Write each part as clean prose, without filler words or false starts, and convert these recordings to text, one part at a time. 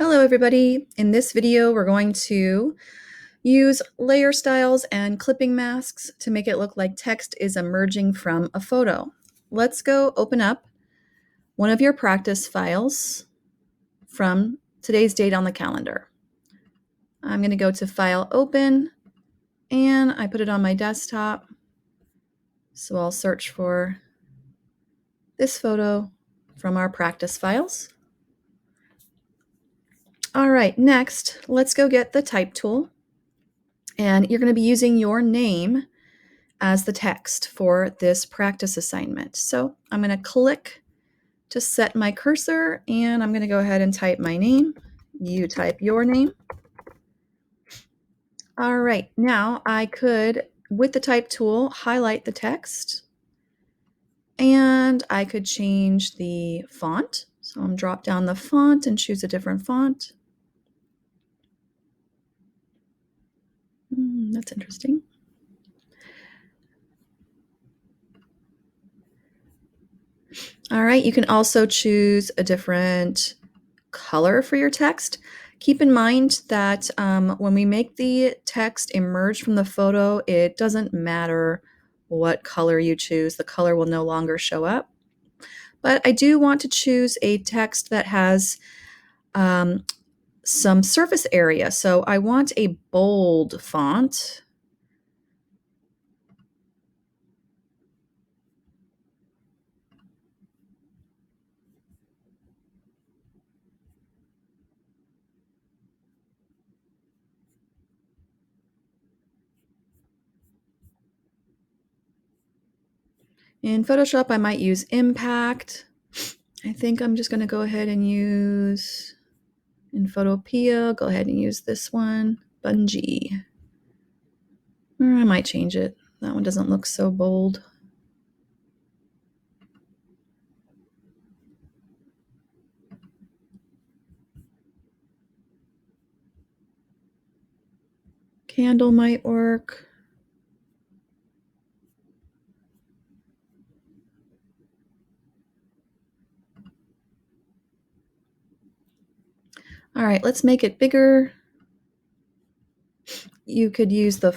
Hello everybody. In this video, we're going to use layer styles and clipping masks to make it look like text is emerging from a photo. Let's go open up one of your practice files from today's date on the calendar. I'm going to go to File, Open, and I put it on my desktop. So I'll search for this photo from our practice files. All right, next, let's go get the type tool. And you're going to be using your name as the text for this practice assignment. So I'm going to click to set my cursor, and I'm going to go ahead and type my name. You type your name. All right, now I could, with the type tool, highlight the text, and I could change the font. So I'm drop down the font and choose a different font. That's interesting. All right, you can also choose a different color for your text. Keep in mind that when we make the text emerge from the photo, it doesn't matter what color you choose. The color will no longer show up. But I do want to choose a text that has some surface area. So I want a bold font. In Photoshop, I might use Impact. I think I'm just going to go ahead and use, in Photopea, go ahead and use this one, Bungee. Or I might change it. That one doesn't look so bold. Candle might work. All right, let's make it bigger. You could use the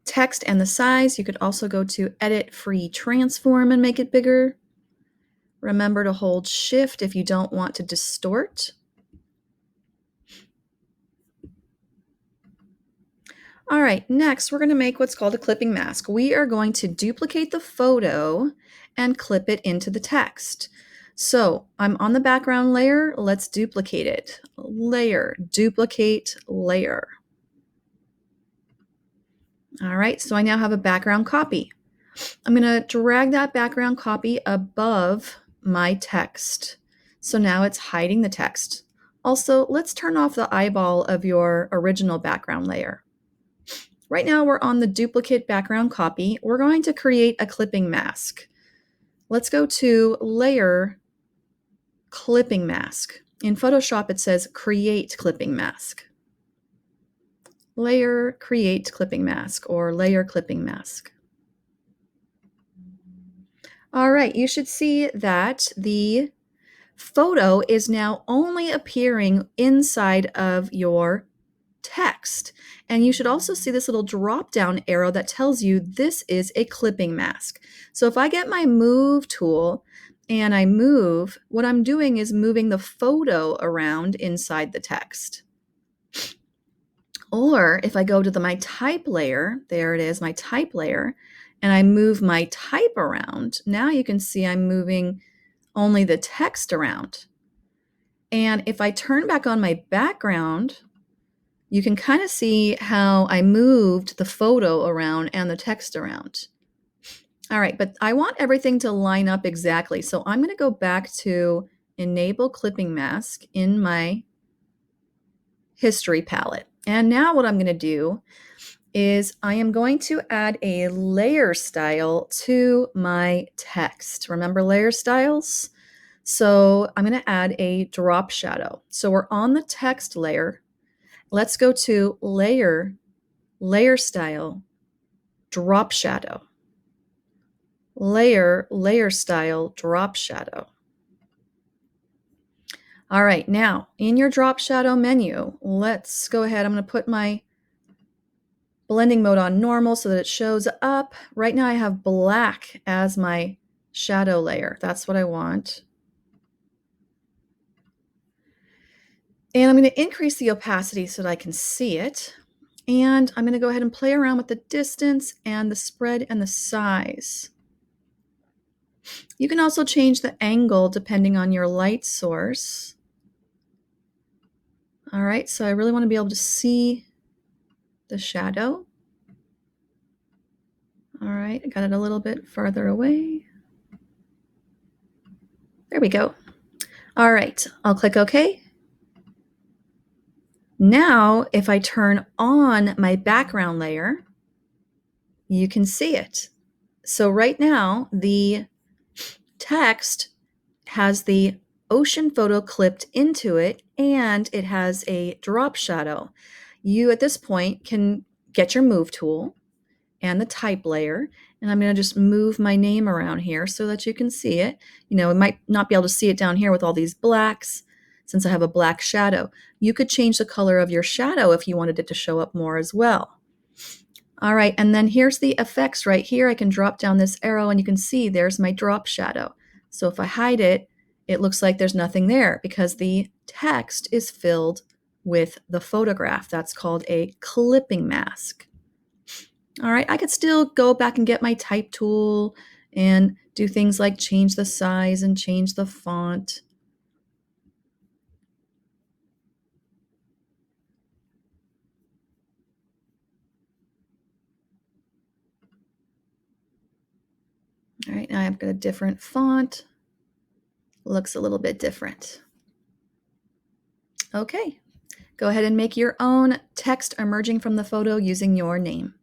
text and the size. You could also go to Edit Free Transform and make it bigger. Remember to hold Shift if you don't want to distort. All right, next we're going to make what's called a clipping mask. We are going to duplicate the photo and clip it into the text. So I'm on the background layer. Let's duplicate it. Layer, duplicate, layer. All right, so I now have a background copy. I'm going to drag that background copy above my text. So now it's hiding the text. Also, let's turn off the eyeball of your original background layer. Right now we're on the duplicate background copy. We're going to create a clipping mask. Let's go to Layer, Clipping Mask. In Photoshop it says Create Clipping Mask. Layer, Create Clipping Mask, or Layer Clipping Mask. All right, you should see that the photo is now only appearing inside of your text. And you should also see this little drop-down arrow that tells you this is a clipping mask. So if I get my Move tool and I move, what I'm doing is moving the photo around inside the text. Or if I go to my type layer, there it is, my type layer, and I move my type around, now you can see I'm moving only the text around. And if I turn back on my background, you can kind of see how I moved the photo around and the text around. All right, but I want everything to line up exactly. So I'm going to go back to Enable Clipping Mask in my History palette. And now what I'm going to do is I am going to add a layer style to my text. Remember layer styles? So I'm going to add a drop shadow. So we're on the text layer. Let's go to Layer, Layer Style, Drop Shadow. Layer, Layer Style, Drop Shadow. All right, now in your drop shadow menu, let's go ahead. I'm going to put my blending mode on normal so that it shows up. Right now I have black as my shadow layer. That's what I want. And I'm going to increase the opacity so that I can see it. And I'm going to go ahead and play around with the distance and the spread and the size. You can also change the angle depending on your light source. All right, so I really want to be able to see the shadow. All right, I got it a little bit farther away. There we go. All right, I'll click OK. Now, if I turn on my background layer, you can see it. So right now, the text has the ocean photo clipped into it, and it has a drop shadow. You, at this point, can get your move tool and the type layer, and I'm going to just move my name around here so that you can see it. You know, it might not be able to see it down here with all these blacks since I have a black shadow. You could change the color of your shadow if you wanted it to show up more as well. All right, and then here's the effects right here. I can drop down this arrow and you can see there's my drop shadow. So if I hide it, it looks like there's nothing there because the text is filled with the photograph. That's called a clipping mask. All right, I could still go back and get my type tool and do things like change the size and change the font. All right, now I've got a different font. Looks a little bit different. Okay, go ahead and make your own text emerging from the photo using your name.